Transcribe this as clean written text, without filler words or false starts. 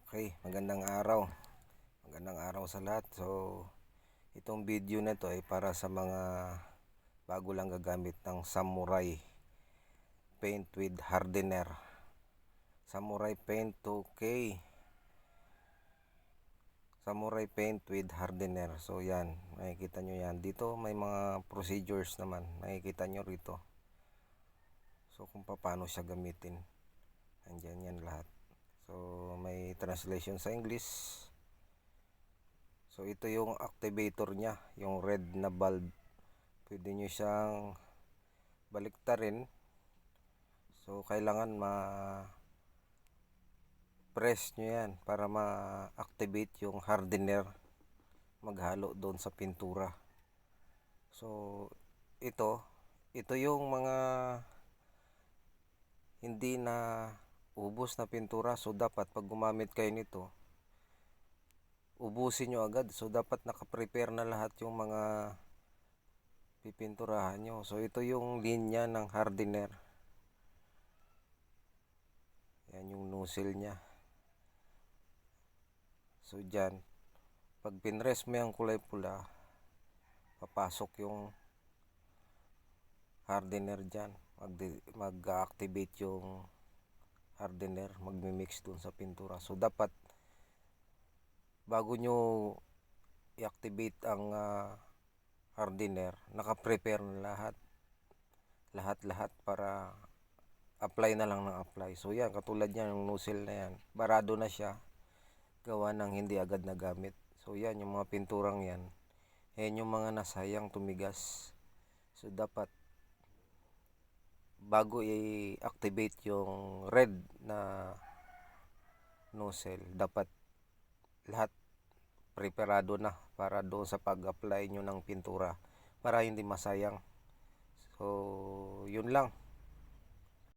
Okay, magandang araw. Magandang araw sa lahat. So, itong video na to ay para sa mga bago lang gagamit ng Samurai paint with hardener. Samurai paint 2K. Samurai paint with hardener. So, yan. Makikita nyo yan. Dito may mga procedures naman. Makikita nyo rito. So, kung paano siya gamitin. Andyan yan lahat. So, may translation sa English. So ito yung activator niya, yung red na bulb. Pwede nyo siyang baliktarin. So kailangan ma-press nyo yan para ma-activate yung hardener maghalo doon sa pintura. So ito yung mga hindi na ubos na pintura. So dapat pag gumamit kayo nito, ubusin nyo agad. So dapat nakaprepare na lahat yung mga pipinturahan nyo. So ito yung linya ng hardener. Yan yung nozzle nya. So dyan, pag pinrest mo yung kulay pula, papasok yung hardener dyan. Mag-activate yung hardener, magmi-mix dun sa pintura. So dapat bago nyo i-activate ang hardener, naka-prepare na lahat para apply na lang ng apply. So yan, katulad yan yung nozzle na yan, barado na siya, gawa ng hindi agad nagamit. So yan yung mga pinturang yan, yan yung mga nasayang tumigas. So dapat bago i-activate yung red na nozzle, dapat lahat preparado na para doon sa pag-apply nyo ng pintura para hindi masayang. So yun lang.